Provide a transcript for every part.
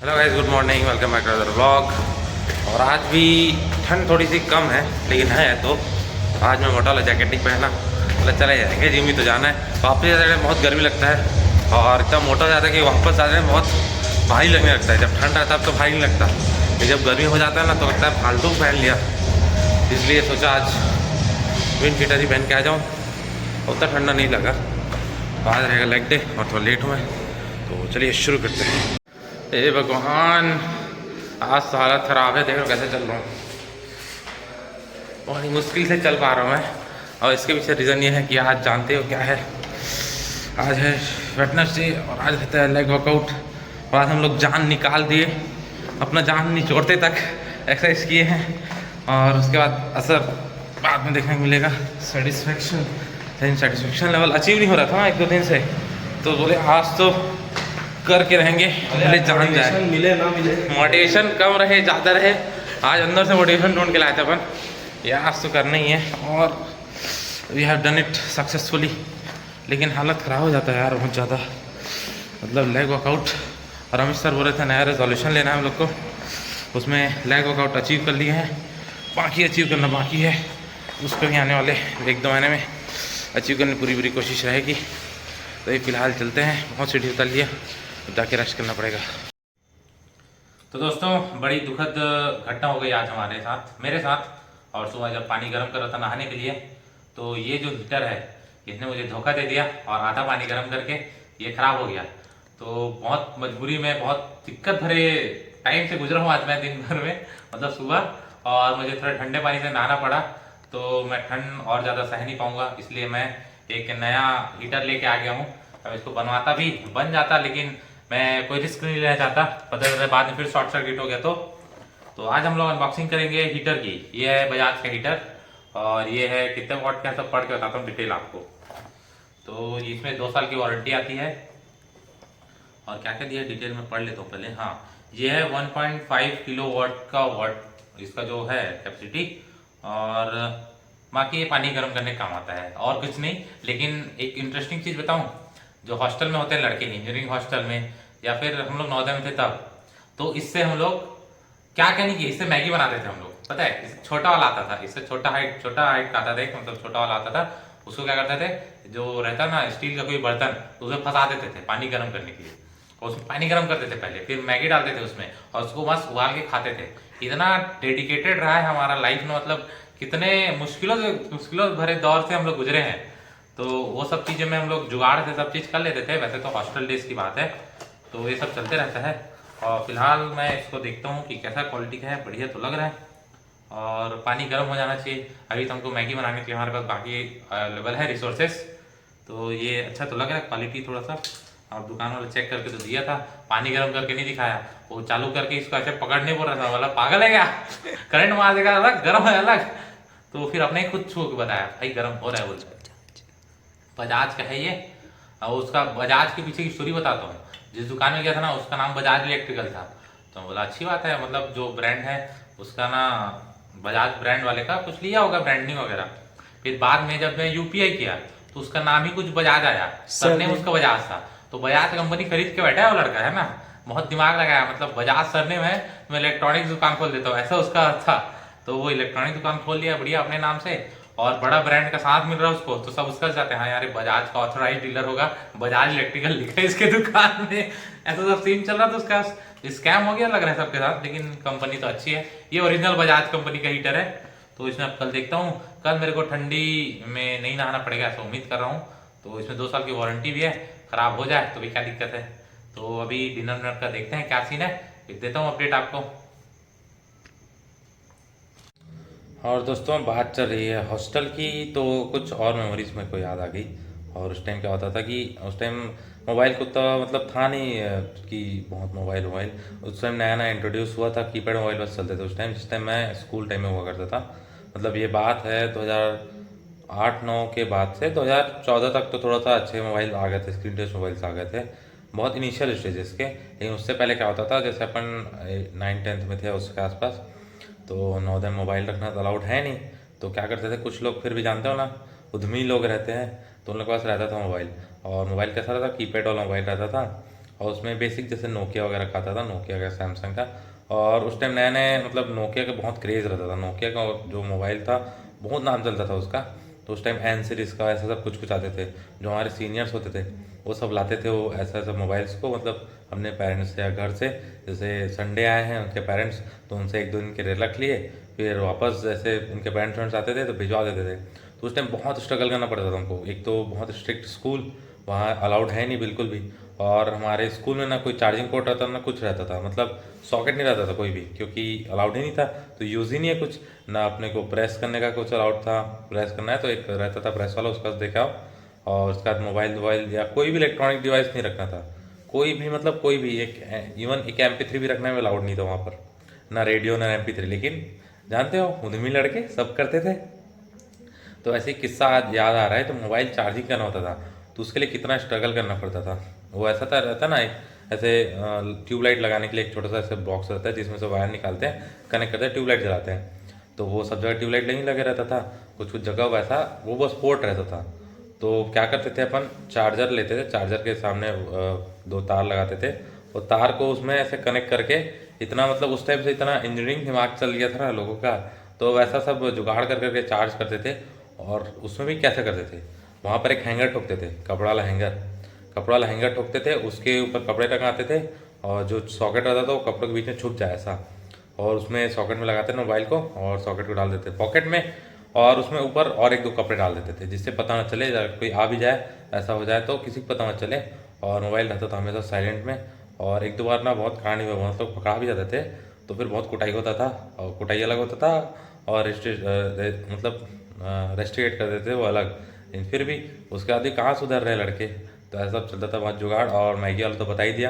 Hello guys, good morning, welcome back to other vlog. और आज भी ठंड थोड़ी सी कम है, लेकिन है तो आज मैं मोटा वाला जैकेट नहीं पहना, मतलब चले जाएंगे, जिम ही तो जाना है। वापस जाते हैं बहुत गर्मी लगता है और इतना मोटा हो जाता है कि वापस जाते हैं बहुत भारी लगने लगता है। जब ठंड रहता है तब तो भारी नहीं लगता, लेकिन जब गर्मी हो जाता है ना तो लगता है फालतू पहन लिया। इसलिए सोचा आज विंड शीटर ही पहन के आ जाऊँ, उतना ठंडा नहीं लगा। तो आज रहेगा लेग डे और थोड़ा लेट हुआ है, तो चलिए शुरू करते हैं। हे भगवान, आज तो हालत ख़राब है, देखो कैसे चल रहा हूँ। बहुत ही मुश्किल से चल पा रहा हूँ मैं, और इसके पीछे रीज़न ये है कि आज जानते हो क्या है, आज है वेडनेसडे और आज रहता है लेग वर्कआउट। और आज हम लोग जान निकाल दिए, अपना जान निचोड़ते तक एक्सरसाइज किए हैं, और उसके बाद असर बाद में देखने को मिलेगा। सेटिस्फेक्शन लेवल अचीव नहीं हो रहा था ना एक दो दिन से, तो बोले आज तो करके रहेंगे, भले जान जाए, मिले ना मिले, मोटिवेशन कम रहे ज़्यादा रहे। आज अंदर से मोटिवेशन ढूंढ के लाए थे अपन, ये आज तो करना ही है और we have done it successfully. लेकिन हालत ख़राब हो जाता है यार बहुत ज़्यादा, मतलब लेग वर्कआउट। और अमित सर बोल रहे थे नया रेजोल्यूशन लेना है हम लोग को, उसमें लेग वर्कआउट अचीव कर लिए हैं, बाकी अचीव करना बाकी है। उसको भी आने वाले 1-2 महीने में अचीव करने पूरी पूरी कोशिश रहेगी। तो ये फ़िलहाल चलते हैं, बहुत सीढ़ी उतर लिया, जाके रेस्ट करना पड़ेगा। तो दोस्तों, बड़ी दुखद घटना हो गई आज हमारे साथ, मेरे साथ। और सुबह जब पानी गर्म कर रहा था नहाने के लिए, तो ये जो हीटर है इसने मुझे धोखा दे दिया और आधा पानी गर्म करके ये ख़राब हो गया। तो बहुत मजबूरी में, बहुत दिक्कत भरे टाइम से गुजरा हूँ आज मैं दिन भर में, मतलब सुबह, और मुझे थोड़ा ठंडे पानी से नहाना पड़ा। तो मैं ठंड और ज़्यादा सह नहीं पाऊँगा, इसलिए मैं एक नया हीटर लेके आ गया हूँ। अब इसको बनवाता भी बन जाता, लेकिन मैं कोई रिस्क नहीं लेना चाहता, पता चला बाद में फिर शॉर्ट सर्किट हो गया। तो आज हम लोग अनबॉक्सिंग करेंगे हीटर की। ये है बजाज का हीटर, और ये है कितने वॉट का है सब पढ़ के बताता हूँ डिटेल आपको। तो इसमें 2 साल की वारंटी आती है, और क्या क्या दिया डिटेल में पढ़ लेता हूँ पहले। हाँ, ये है 1.5 किलो वाट का इसका जो है कैपेसिटी, और बाकी ये पानी गर्म करने काम आता है और कुछ नहीं। लेकिन एक इंटरेस्टिंग चीज़ बताऊँ, जो हॉस्टल में होते हैं लड़के इंजीनियरिंग हॉस्टल में, या फिर हम लोग नवोदय में थे तब, तो इससे हम लोग क्या क्या नहीं किए, इससे मैगी बनाते थे हम लोग। पता है, इससे छोटा वाला आता था, इससे छोटा हाइट का आता था, मतलब छोटा वाला आता था। उसको क्या करते थे, जो रहता ना स्टील का कोई बर्तन, तो उसे फंसा देते थे पानी गर्म करने के लिए, और उसमें पानी गर्म करते थे पहले, फिर मैगी डालते थे उसमें, और उसको मस्त उबाल के खाते थे। इतना डेडिकेटेड रहा है हमारा लाइफ में, मतलब कितने मुश्किलों भरे दौर से हम लोग गुजरे हैं। तो वो सब चीज़ें में हम लोग जुगाड़ से सब चीज़ कर लेते थे। वैसे तो हॉस्टल डेज की बात है, तो ये सब चलते रहता है। और फिलहाल मैं इसको देखता हूँ कि कैसा क्वालिटी का है, बढ़िया तो लग रहा है, और पानी गर्म हो जाना चाहिए। अभी तो हमको मैगी बनाने के लिए हमारे पास बाकी अवेलेबल है रिसोर्सेस, तो ये अच्छा तो लग रहा है क्वालिटी थोड़ा सा। और दुकान वाला चेक करके तो दिया था, पानी गर्म करके नहीं दिखाया, वो चालू करके इसको ऐसे पकड़ने बोल रहा था, बोला पागल है क्या, करंट मार देगा अलग, गर्म है अलग। तो फिर अपने खुद छू के बताया भाई गर्म हो रहा है, बोलते बजाज का है ये। और उसका बजाज के पीछे की स्टोरी बताता हूँ। जिस दुकान में गया था ना, उसका नाम बजाज इलेक्ट्रिकल था, तो बोला अच्छी बात है, मतलब जो ब्रांड है उसका ना, बजाज ब्रांड वाले का कुछ लिया होगा ब्रांडिंग वगैरह। फिर बाद में जब मैं यूपीआई किया तो उसका नाम ही कुछ बजाज आया, सरनेम उसका बजाज था। तो बजाज कंपनी खरीद के बैठा है वो लड़का, है ना, बहुत दिमाग लगाया, मतलब बजाज सरनेम है, मैं इलेक्ट्रॉनिक्स दुकान खोल देता हूँ, ऐसा उसका था। तो वो इलेक्ट्रॉनिक दुकान खोल लिया बढ़िया अपने नाम से, और बड़ा ब्रांड का साथ मिल रहा है उसको, तो सब उसका जाते हैं, हाँ यार बजाज का ऑथोराइज डीलर होगा, बजाज इलेक्ट्रिकल लिखा है इसके दुकान में। ऐसा सब सीन चल रहा था, उसका स्कैम हो गया लग रहा है सबके साथ। लेकिन कंपनी तो अच्छी है, ये ओरिजिनल बजाज कंपनी का हीटर है। तो इसमें अब कल देखता हूँ, कल मेरे को ठंडी में नहीं नहाना पड़ेगा ऐसा उम्मीद कर रहा हूँ। तो इसमें 2 साल की वारंटी भी है, खराब हो जाए तो भी क्या दिक्कत है। तो अभी डिनर विनर का देखते हैं क्या सीन है, फिर देता हूँ अपडेट आपको। और दोस्तों, बात चल रही है हॉस्टल की, तो कुछ और मेमोरीज मेरे को याद आ गई। और उस टाइम क्या होता था कि उस टाइम मोबाइल को तो मतलब था नहीं कि बहुत मोबाइल उस टाइम नया नया इंट्रोड्यूस हुआ था, कीपैड मोबाइल बस चलते थे उस टाइम, जिस टाइम मैं स्कूल टाइम में हुआ करता था। मतलब ये बात है 2008-9 के बाद से 2014 तक तो थोड़ा सा अच्छे मोबाइल आ गए थे, स्क्रीन टच मोबाइल्स आ गए थे, बहुत इनिशियल स्टेजेस के। लेकिन उससे पहले क्या होता था, जैसे अपन 9-10 में थे उसके आसपास, तो नवोदय मोबाइल रखना तो अलाउड है नहीं। तो क्या करते थे कुछ लोग, फिर भी जानते हो ना, उद्यमी लोग रहते हैं, तो उन लोग के पास रहता था मोबाइल। और मोबाइल कैसा रहता था, कीपैड वाला मोबाइल रहता था, और उसमें बेसिक जैसे नोकिया वगैरह का आता था, नोकिया का, सैमसंग का। और उस टाइम नए नए मतलब नोकिया का बहुत क्रेज़ रहता था, नोकिया का जो मोबाइल था बहुत नाम चलता था उसका। तो उस टाइम एन सीरीज़ का ऐसा सब कुछ कुछ आते थे, जो हमारे सीनियर्स होते थे वो सब लाते थे वो ऐसा ऐसा मोबाइल्स को, मतलब अपने पेरेंट्स से या घर से। जैसे संडे आए हैं उनके पेरेंट्स, तो उनसे एक दो दिन के लिए रख लिए, फिर वापस जैसे उनके पेरेंट्स आते थे तो भिजवा देते थे। तो उस टाइम बहुत स्ट्रगल करना पड़ता था हमको। एक तो बहुत स्ट्रिक्ट स्कूल, वहाँ अलाउड है नहीं बिल्कुल भी। और हमारे स्कूल में ना कोई चार्जिंग पोर्ट रहता ना कुछ रहता था, मतलब सॉकेट नहीं रहता था कोई भी, क्योंकि अलाउड ही नहीं था। तो यूज़ ही नहीं है कुछ ना, अपने को प्रेस करने का कुछ अलाउड था। प्रेस करना है तो एक रहता था प्रेस वाला, उसका देखा हो। और उसके बाद मोबाइल या कोई भी इलेक्ट्रॉनिक डिवाइस नहीं रखना था, कोई भी, मतलब कोई भी एक, इवन एक MP3 भी रखने में अलाउड नहीं था वहाँ पर, ना रेडियो ना MP3। लेकिन जानते हो उद्यमी लड़के सब करते थे। तो ऐसे ही किस्सा आज याद आ रहा है। तो मोबाइल चार्जिंग करना होता था तो उसके लिए कितना स्ट्रगल करना पड़ता था। वो ऐसा था रहता ना, एक ऐसे ट्यूबलाइट लगाने के लिए एक छोटा सा ऐसे बॉक्स रहता है जिसमें से वायर निकालते हैं, कनेक्ट करते हैं, ट्यूबलाइट जलाते हैं। तो वो सब जगह ट्यूबलाइट नहीं लगे रहता था, कुछ कुछ जगह वैसा वो बस पोर्ट रहता था। तो क्या करते थे अपन, चार्जर लेते थे, चार्जर के सामने दो तार लगाते थे, और तार को उसमें ऐसे कनेक्ट करके, इतना मतलब उस टाइम से इतना इंजीनियरिंग दिमाग चल गया था ना लोगों का, तो वैसा सब जुगाड़ कर करके चार्ज करते थे। और उसमें भी कैसे करते थे, वहाँ पर एक हैंगर ठोकते थे, कपड़ा वाला हैंगर, कपड़ा वाला हैंगर ठोकते थे, उसके ऊपर कपड़े टंगाते थे, और जो सॉकेट रहता था वो कपड़ों के बीच में छुप जाए ऐसा, और उसमें सॉकेट में लगाते थे मोबाइल को, और सॉकेट को डाल देते पॉकेट में, और उसमें ऊपर और एक दो कपड़े डाल देते थे, जिससे पता न चले, अगर कोई आ भी जाए ऐसा हो जाए तो किसी को पता न चले। और मोबाइल रहता था हमेशा साइलेंट में। और एक दो बार ना बहुत कांड हुआ, बहुत लोग पकड़ा भी जाते थे, तो फिर बहुत कुटाई होता था, और कुटाई अलग होता था, और मतलब रेस्टिकेट कर देते थे वो अलग। लेकिन फिर भी उसके बाद भी कहाँ सुधर रहे लड़के। तो ऐसा सब चलता था बहुत जुगाड़। और मैगी वाला तो बता ही दिया।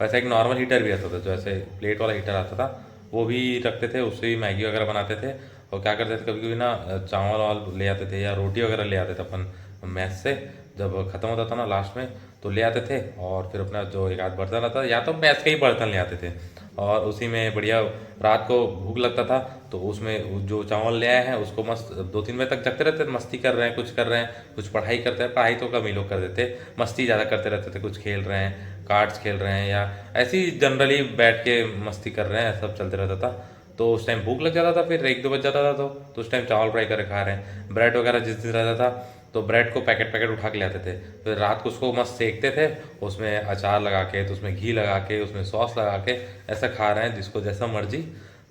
वैसे एक नॉर्मल हीटर भी आता था, जो ऐसे प्लेट वाला हीटर आता था, वो भी रखते थे, उससे भी मैगी वगैरह बनाते थे। और क्या करते थे, कभी कभी ना चावल वावल ले आते थे या रोटी वगैरह ले आते थे अपन मैस से, जब ख़त्म होता था ना लास्ट में, तो ले आते थे। और फिर अपना जो एक आध बर्तन आता था, या तो मैस के ही बर्तन ले आते थे, और उसी में बढ़िया, रात को भूख लगता था तो उसमें जो चावल ले आए हैं उसको मस्त 2-3 बजे तक जगते रहते थे, मस्ती कर रहे हैं, कुछ कर रहे हैं, कुछ पढ़ाई करते हैं, पढ़ाई तो कम ही लोग कर देते, मस्ती ज़्यादा करते रहते थे, कुछ खेल रहे हैं, कार्ड्स खेल रहे हैं, या ऐसे ही जनरली बैठ के मस्ती कर रहे हैं, सब चलते रहता था। तो उस टाइम भूख लग जाता था, फिर 1-2 बज जाता था, तो उस टाइम चावल फ्राई करके खा रहे हैं। ब्रेड वगैरह जिस दिन रहता था तो ब्रेड को पैकेट पैकेट उठा के ले आते थे, फिर रात को उसको मस्त सेकते थे, उसमें अचार लगा के, तो उसमें घी लगा के, उसमें सॉस लगा के, ऐसा खा रहे हैं जिसको जैसा मर्जी।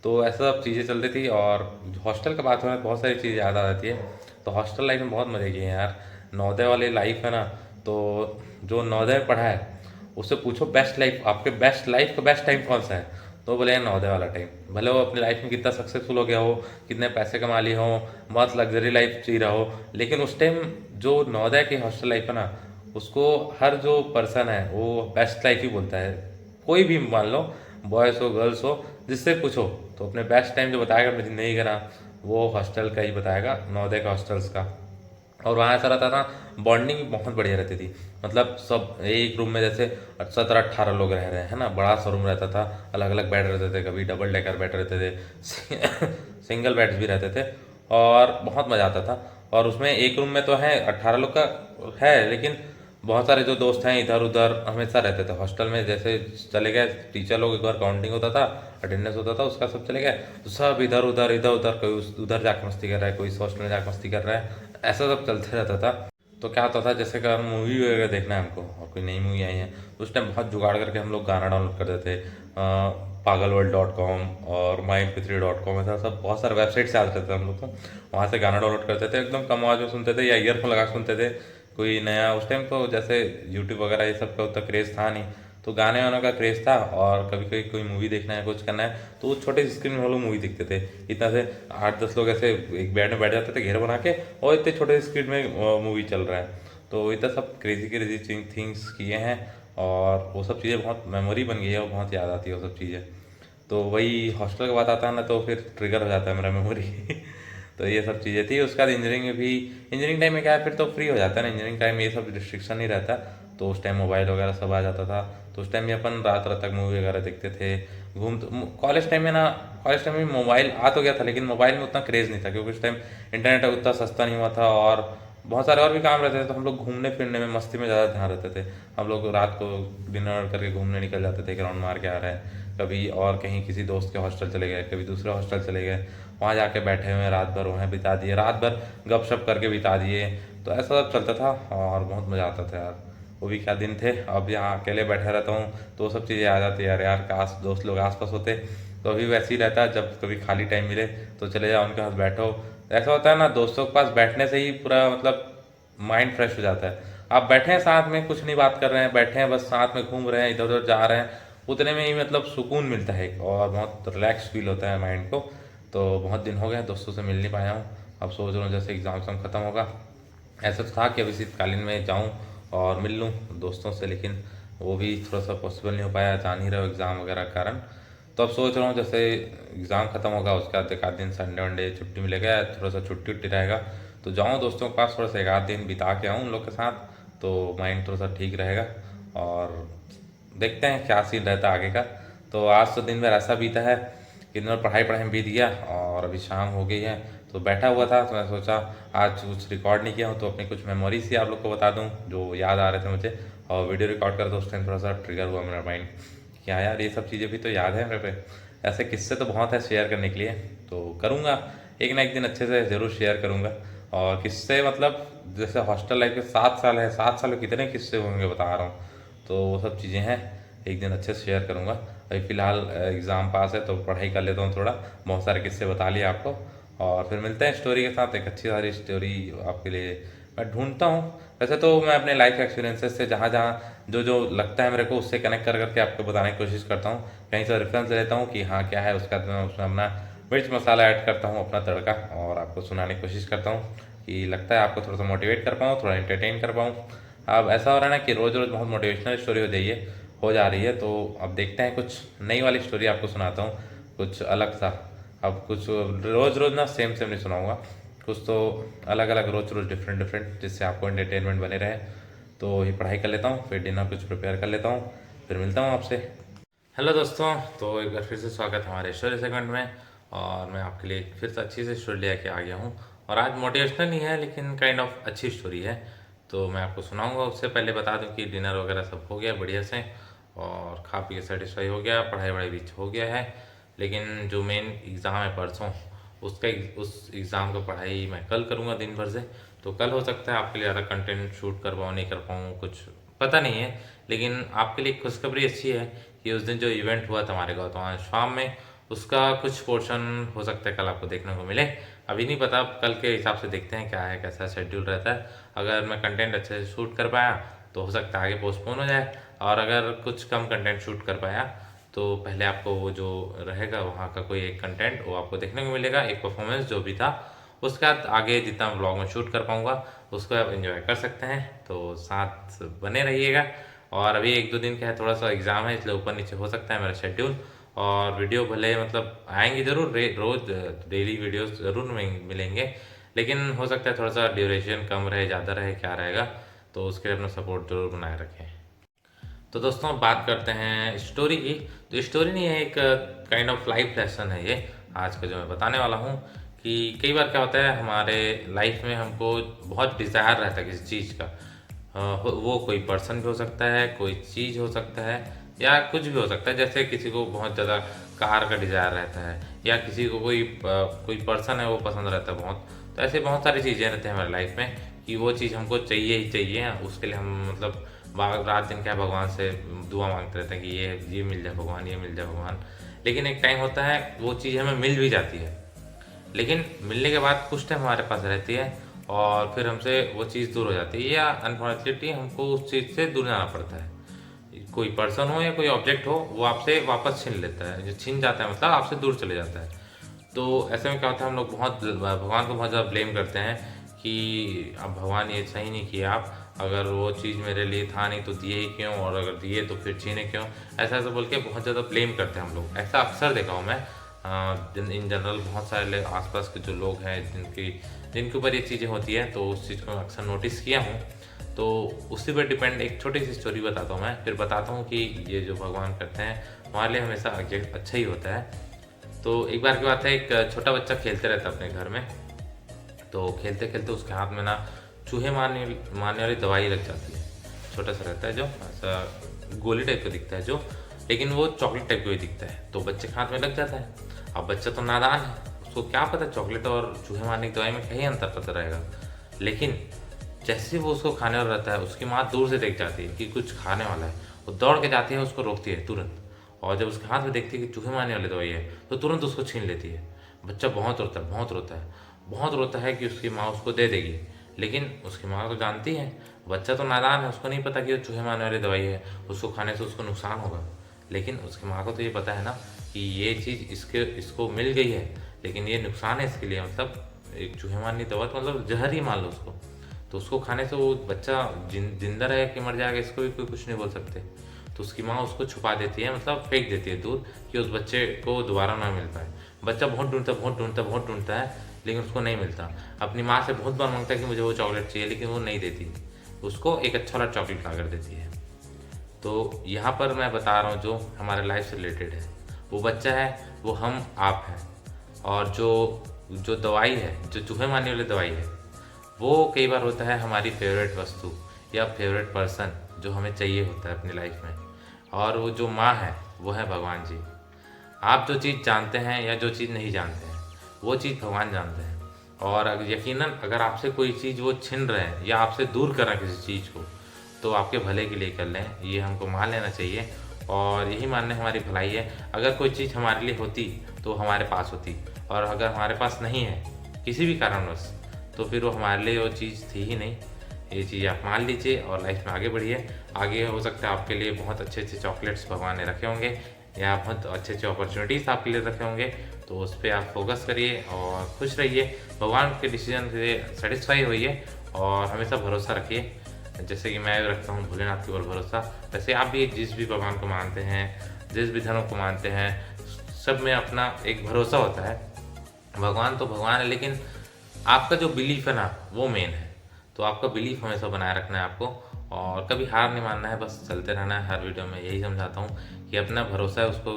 तो ऐसा सब चीज़ें चलती थी। और हॉस्टल का बात हो रहा है, बहुत सारी चीज़ें याद आ जाती है। तो हॉस्टल लाइफ में बहुत मज़े किए हैं यार। नवोदय वाली लाइफ है ना, तो जो नवोदय में पढ़ा है उससे पूछो बेस्ट लाइफ, आपके बेस्ट लाइफ का बेस्ट टाइम कौन सा है, तो बोले नवोदय वाला टाइम। भले वो अपनी लाइफ में कितना सक्सेसफुल हो गया हो, कितने पैसे कमा लिए हो, बहुत लग्जरी लाइफ जी रहा हो, लेकिन उस टाइम जो नवोदय की हॉस्टल लाइफ है ना, उसको हर जो पर्सन है वो बेस्ट लाइफ ही बोलता है। कोई भी मान लो, बॉयज़ हो गर्ल्स हो, जिससे पूछो तो अपने बेस्ट टाइम जो बताएगा अपनी ज़िंदगी का ना, वो हॉस्टल का ही बताएगा, नवोदय का हॉस्टल्स का। और वहाँ ऐसा रहता था, बॉन्डिंग बहुत बढ़िया रहती थी। मतलब सब एक रूम में जैसे 17-18 लोग रह रहे हैं ना, बड़ा सा रूम रहता था, अलग अलग बेड रहते थे, कभी डबल डेकर बेड रहते थे, सिंगल बेड्स भी रहते थे, और बहुत मज़ा आता था। और उसमें एक रूम में तो है 18 लोग का है, लेकिन बहुत सारे जो दोस्त हैं इधर उधर हमेशा रहते थे हॉस्टल में। जैसे चले गए टीचर लोग, एक बार काउंटिंग होता था, अटेंडेंस होता था उसका, सब चले गए तो सब इधर उधर इधर उधर, कोई उधर जाकर मस्ती कर रहा है, कोई इस हॉस्टल में जाकर मस्ती कर रहा है, ऐसा सब चलते रहता था। तो क्या होता था, जैसे कि मूवी वगैरह देखना है हमको, और कोई नई मूवी आई है, तो उस टाइम बहुत जुगाड़ करके हम लोग गाना डाउनलोड करते थे। pagalworld.com और my mp3.com, ऐसा सब बहुत सारे वेबसाइट से आते थे हम लोग को, वहाँ से गाना डाउनलोड करते थे, एकदम कम आवाज़ में सुनते थे, या ईयरफोन लगा के सुनते थे। कोई नया उस टाइम तो जैसे यूट्यूब वगैरह ये सब का उतना क्रेज़ था नहीं, तो गाने वानों का क्रेज़ था। और कभी कभी कोई मूवी देखना है, कुछ करना है, तो वो छोटे स्क्रीन में हम लोग मूवी देखते थे। इतना से 8-10 लोग ऐसे एक बेड में बैठ जाते थे घेर बना के, और इतने छोटे स्क्रीन में मूवी चल रहा है। तो इतना सब क्रेजी क्रेजी थिंग्स किए हैं, और वो सब चीज़ें बहुत मेमोरी बन गई है, वो बहुत याद आती है वो सब चीज़ें। तो वही हॉस्टल का बात आता है ना, तो फिर ट्रिगर हो जाता है मेरा मेमोरी। तो ये सब चीज़ें थी। उसके बाद इंजीनियरिंग में भी, इंजीनियरिंग टाइम में क्या है, फिर तो फ्री हो जाता है ना, इंजीनियरिंग टाइम में ये सब रिस्ट्रिक्शन नहीं रहता। तो उस टाइम मोबाइल वगैरह सब आ जाता था, तो उस टाइम में अपन रात रात तक मूवी वगैरह देखते थे। कॉलेज टाइम में ना, कॉलेज टाइम में मोबाइल आ तो गया था, लेकिन मोबाइल में उतना क्रेज़ नहीं था, क्योंकि उस टाइम इंटरनेट उतना सस्ता नहीं हुआ था, और बहुत सारे और भी काम रहते थे, तो हम लोग घूमने फिरने में, मस्ती में ज़्यादा ध्यान रहते थे। हम लोग रात को डिनर करके घूमने निकल जाते थे, एक राउंड मार के आ रहे हैं, कभी और कहीं किसी दोस्त के हॉस्टल चले गए, कभी दूसरे हॉस्टल चले गए, वहाँ जाके बैठे हुए रात भर वहाँ बिता दिए, रात भर गपशप करके बिता दिए। तो ऐसा सब चलता था और बहुत मज़ा आता था यार। वो भी क्या दिन थे। अब यहाँ अकेले बैठा रहता हूँ तो सब चीज़ें याद आती है यार। यार काश दोस्त लोग आस पास होते। तो अभी वैसे ही रहता है, जब कभी खाली टाइम मिले तो चले जाओ उनके पास बैठो। ऐसा होता है ना, दोस्तों के पास बैठने से ही पूरा मतलब माइंड फ्रेश हो जाता है। आप बैठे हैं साथ में, कुछ नहीं बात कर रहे हैं, बैठे हैं बस साथ में घूम रहे हैं, इधर उधर जा रहे हैं, उतने में ही मतलब सुकून मिलता है और बहुत रिलैक्स फील होता है माइंड को। तो बहुत दिन हो गए दोस्तों से मिल नहीं पाया हूँ। अब सोच रहा हूँ जैसे एग्ज़ाम ख़त्म होगा, ऐसा तो था कि अभी शीतकालीन में जाऊँ और मिल लूँ दोस्तों से, लेकिन वो भी थोड़ा सा पॉसिबल नहीं हो पाया, जान ही रहे हो एग्ज़ाम वगैरह के कारण। तो अब सोच रहा हूँ जैसे एग्ज़ाम ख़त्म होगा उसके बाद एक आध दिन संडे वनडे छुट्टी मिलेगा, थोड़ा सा छुट्टी उट्टी रहेगा, तो जाऊँ दोस्तों के पास, थोड़ा सा एक आध दिन बिता के आऊँ उन लोग के साथ, तो माइंड थोड़ा सा ठीक रहेगा। और देखते हैं क्या सीन रहता है आगे का। तो आज तो दिन में ऐसा बीता है कि दिन भर पढ़ाई पढ़ाई में बीत गया और अभी शाम हो गई है, तो बैठा हुआ था तो मैं सोचा आज कुछ रिकॉर्ड नहीं किया हूँ तो अपनी कुछ मेमोरीज ही आप लोग को बता दूँ जो याद आ रहे थे मुझे। और वीडियो रिकॉर्ड कर तो उस टाइम थोड़ा सा ट्रिगर हुआ मेरा माइंड, क्या यार ये सब चीज़ें भी तो याद है मेरे पे। ऐसे किस्से तो बहुत है शेयर करने के लिए, तो करूँगा एक ना एक दिन अच्छे से ज़रूर शेयर करूँगा। और किस्से मतलब जैसे हॉस्टल लाइफ के 7 साल है, 7 साल में कितने किस्से होंगे बता रहा हूँ, तो वो सब चीज़ें हैं, एक दिन अच्छे से शेयर करूँगा। अभी फ़िलहाल एग्ज़ाम पास है तो पढ़ाई कर लेता हूँ थोड़ा, बहुत सारे किस्से बता लिए आपको, और फिर मिलते हैं स्टोरी के साथ, एक अच्छी सारी स्टोरी आपके लिए मैं ढूंढता हूँ। वैसे तो मैं अपने लाइफ एक्सपीरियंसेस से जहाँ जहाँ जो जो लगता है मेरे को उससे कनेक्ट कर करके आपको बताने की कोशिश करता हूँ, कहीं से रेफरेंस लेता हूँ कि हाँ क्या है, उसका मैं उसमें अपना मिर्च मसाला ऐड करता हूँ, अपना तड़का, और आपको सुनाने की कोशिश करता हूँ कि लगता है आपको थोड़ा सा मोटिवेट कर पाऊँ, थोड़ा इंटरटेन कर पाऊँ। अब ऐसा हो रहा है ना कि रोज़ रोज़ बहुत मोटिवेशनल स्टोरी हो जा रही है, तो अब देखते हैं कुछ नई वाली स्टोरी आपको सुनाता हूँ, कुछ अलग सा। अब कुछ रोज़ रोज़ ना सेम सेम नहीं सुनाऊंगा, कुछ तो अलग अलग, रोज़ रोज़ डिफरेंट डिफरेंट, जिससे आपको एंटरटेनमेंट बने रहे। तो ये पढ़ाई कर लेता हूँ, फिर डिनर कुछ प्रिपेयर कर लेता हूँ, फिर मिलता हूँ आपसे। हेलो दोस्तों, तो एक बार फिर से स्वागत है हमारे स्टोरी सेगमेंट में। और मैं आपके लिए फिर से अच्छी से स्टोरी लेके आ गया हूँ, और आज मोटिवेशनल नहीं है लेकिन काइंड ऑफ अच्छी स्टोरी है, तो मैं आपको सुनाऊंगा। उससे पहले बता दूं कि डिनर वगैरह सब हो गया बढ़िया से, और खा पी के सेटिस्फाई हो गया, पढ़ाई वढ़ाई भी हो गया है। लेकिन जो मेन एग्ज़ाम है परसों, उस एग्ज़ाम का पढ़ाई मैं कल करूँगा दिन भर से। तो कल हो सकता है आपके लिए ज़्यादा कंटेंट शूट कर पाऊँ नहीं कर पाऊँ, कुछ पता नहीं है। लेकिन आपके लिए खुशखबरी अच्छी है कि उस दिन जो इवेंट हुआ था हमारे गौतम फार्म में, उसका कुछ पोर्शन हो सकता है कल आपको देखने को मिले। अभी नहीं पता, कल के हिसाब से देखते हैं क्या है, कैसा शेड्यूल रहता है। अगर मैं कंटेंट अच्छे से शूट कर पाया तो हो सकता है आगे पोस्टपोन हो जाए, और अगर कुछ कम कंटेंट शूट कर पाया तो पहले आपको वो जो रहेगा वहाँ का कोई एक कंटेंट वो आपको देखने को मिलेगा, एक परफॉर्मेंस जो भी था। उसके बाद आगे जितना ब्लॉग में शूट कर पाऊँगा उसको आप एंजॉय कर सकते हैं, तो साथ बने रहिएगा। और अभी एक दो दिन का है, थोड़ा सा एग्ज़ाम है इसलिए ऊपर नीचे हो सकता है मेरा शेड्यूल, और वीडियो भले मतलब आएंगे ज़रूर, रोज़ डेली वीडियोस ज़रूर मिलेंगे, लेकिन हो सकता है थोड़ा सा ड्यूरेशन कम रहे, ज़्यादा रहे, क्या रहेगा, तो उसके लिए अपना सपोर्ट जरूर बनाए रखें। तो दोस्तों बात करते हैं स्टोरी की। तो स्टोरी नहीं है, एक काइंड ऑफ लाइफ लेसन है ये आज का जो मैं बताने वाला हूँ। कि कई बार क्या होता है हमारे लाइफ में, हमको बहुत डिज़ायर रहता है किसी चीज़ का। वो कोई पर्सन भी हो सकता है, कोई चीज़ हो सकता है, या कुछ भी हो सकता है। जैसे किसी को बहुत ज़्यादा कार का डिज़ायर रहता है, या किसी को कोई पर्सन है वो पसंद रहता है बहुत। तो ऐसे बहुत सारी चीज़ें रहती हैं हमारी लाइफ में कि वो चीज़ हमको चाहिए ही चाहिए। उसके लिए हम मतलब रात दिन क्या भगवान से दुआ मांगते रहते हैं कि ये मिल जाए भगवान, ये मिल जाए भगवान। लेकिन एक टाइम होता है वो चीज़ हमें मिल भी जाती है, लेकिन मिलने के बाद कुछ टाइम हमारे पास रहती है और फिर हमसे वो चीज़ दूर हो जाती है, या अनफॉर्चुनेटली हमको उस चीज़ से दूर जाना पड़ता है। कोई पर्सन हो या कोई ऑब्जेक्ट हो, वो आपसे वापस छीन लेता है, जो छीन जाता है मतलब आपसे दूर चले जाता है। तो ऐसे में क्या होता है, हम लोग बहुत भगवान को बहुत ज़्यादा ब्लेम करते हैं कि अब भगवान ये सही नहीं किया, आप अगर वो चीज़ मेरे लिए था नहीं तो दिए ही क्यों, और अगर दिए तो फिर छीने क्यों, ऐसा ऐसा बोल के बहुत ज़्यादा ब्लेम करते हैं हम लोग। ऐसा अक्सर देखा हूँ मैं। इन जनरल बहुत सारे आसपास के जो लोग हैं जिनके ऊपर ये चीज़ें होती हैं, तो उस चीज़ को मैं अक्सर नोटिस किया हूँ। तो उसी पर डिपेंड एक छोटी सी स्टोरी बताता हूँ मैं, फिर बताता हूँ कि ये जो भगवान करते हैं हमारे लिए हमेशा अच्छा ही होता है। तो एक बार की बात है, एक छोटा बच्चा खेलते रहता अपने घर में। तो खेलते खेलते उसके हाथ में ना चूहे मारने मारने वाली दवाई लग जाती है। छोटा सा रहता है जो ऐसा गोली टाइप का दिखता है जो, लेकिन वो चॉकलेट टाइप का ही दिखता है, तो बच्चे के हाथ में लग जाता है। अब बच्चा तो नादान है, उसको क्या पता चॉकलेट और चूहे मारने की दवाई में क्या ही अंतर पता रहेगा। लेकिन जैसे वो उसको खाने वाला रहता है, उसकी माँ दूर से देख जाती है कि कुछ खाने वाला है, वो दौड़ के जाती है, उसको रोकती है तुरंत। और जब उसके हाथ में देखती है कि चूहे मारने वाली दवाई है, तो तुरंत उसको छीन लेती है। बच्चा बहुत रोता है, बहुत रोता है, बहुत रोता है कि उसकी माँ उसको दे देगी। लेकिन उसकी माँ तो जानती है, बच्चा तो नादान है, उसको नहीं पता कि वो चूहे मारने वाली दवाई है, उसको खाने से उसको नुकसान होगा। लेकिन उसकी माँ को तो ये पता है ना कि ये चीज़ इसको मिल गई है, लेकिन ये नुकसान है इसके लिए, मतलब एक चूहे मारने दवा तो मतलब जहर ही मान लो उसको। तो उसको खाने से वो बच्चा जिंदा रहे कि मर जाएगा, इसको भी कोई कुछ नहीं बोल सकते। तो उसकी माँ उसको छुपा देती है, मतलब फेंक देती है दूर, कि उस बच्चे को दोबारा ना मिल पाए। बच्चा बहुत ढूंढता बहुत ढूंढता बहुत ढूंढता है, लेकिन उसको नहीं मिलता। अपनी माँ से बहुत बार मांगता है कि मुझे वो चॉकलेट चाहिए, लेकिन वो नहीं देती, उसको एक अच्छा वाला चॉकलेट ला कर देती है। तो यहाँ पर मैं बता रहा हूँ जो हमारे लाइफ से रिलेटेड है, वो बच्चा है, वो हम आप हैं। और जो दवाई है, जो चूहे मारने वाली दवाई है, वो कई बार होता है हमारी फेवरेट वस्तु या फेवरेट पर्सन जो हमें चाहिए होता है अपनी लाइफ में। और वो जो माँ है वो है भगवान जी। आप जो चीज़ जानते हैं या जो चीज़ नहीं जानते हैं, वो चीज़ भगवान जानते हैं। और यकीनन अगर आपसे कोई चीज़ वो छीन रहे हैं या आपसे दूर कर रहे हैं किसी चीज़ को, तो आपके भले के लिए कर लें, ये हमको मान लेना चाहिए। और यही मानने हमारी भलाई है। अगर कोई चीज़ हमारे लिए होती तो हमारे पास होती, और अगर हमारे पास नहीं है किसी भी कारणवश, तो फिर वो हमारे लिए वो चीज़ थी ही नहीं। ये चीज़ आप मान लीजिए और लाइफ में आगे बढ़िए। आगे हो सकता है आपके लिए बहुत अच्छे अच्छे चॉकलेट्स भगवान ने रखे होंगे, या बहुत अच्छे अच्छे अपॉर्चुनिटीज़ आपके लिए रखे होंगे, तो उस पर आप फोकस करिए और खुश रहिए। भगवान के डिसीजन से सेटिस्फाई होइए और हमेशा भरोसा रखिए। जैसे कि मैं रखता हूँ भोलेनाथ के ऊपर भरोसा, वैसे आप भी जिस भी भगवान को मानते हैं, जिस भी धर्म को मानते हैं, सब में अपना एक भरोसा होता है। भगवान तो भगवान है, लेकिन आपका जो बिलीफ है ना, वो मेन है। तो आपका बिलीफ हमेशा बनाए रखना है आपको, और कभी हार नहीं मानना है, बस चलते रहना है। हर वीडियो में यही समझाता हूँ कि अपना भरोसा है उसको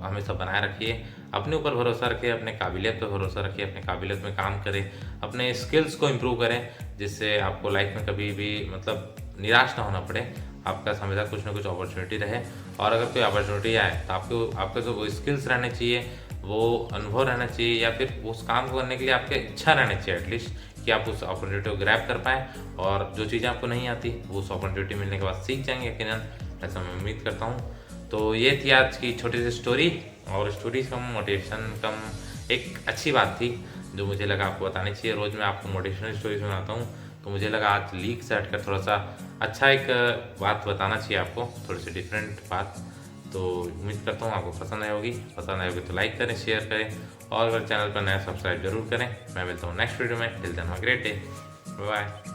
हमेशा बनाए रखिए। अपने ऊपर भरोसा रखिए, अपने काबिलियत पर भरोसा रखिए, अपने काबिलियत में काम करें, अपने स्किल्स को इम्प्रूव करें, जिससे आपको लाइफ में कभी भी मतलब निराश ना होना पड़े। आपका हमेशा कुछ ना कुछ अपॉर्चुनिटी रहे, और अगर कोई अपॉर्चुनिटी आए तो आपके जो वो स्किल्स रहने चाहिए, वो अनुभव रहना चाहिए, या फिर उस काम को करने के लिए आपके इच्छा रहनी चाहिए एटलीस्ट, कि आप उस अपॉर्चुनिटी को ग्रैब कर पाएँ। और जो चीज़ें आपको नहीं आती वो उस अपॉर्चुनिटी मिलने के बाद सीख जाएंगे यकीनन, ऐसा मैं उम्मीद करता हूँ। तो ये थी आज की छोटी सी स्टोरी, और स्टोरी कम मोटिवेशन कम एक अच्छी बात थी जो मुझे लगा आपको बतानी चाहिए। रोज़ मैं आपको मोटिवेशनल स्टोरी सुनाता हूँ, तो मुझे लगा आज लीक से हटकर थोड़ा सा अच्छा एक बात बताना चाहिए आपको, थोड़ी सी डिफरेंट बात। तो उम्मीद करता हूँ आपको पसंद आई होगी। पसंद आई होगी तो लाइक करें, शेयर करें, और अगर चैनल पर नया सब्सक्राइब जरूर करें। मैं मिलता हूँ नेक्स्ट वीडियो में। Till then have a great day, bye.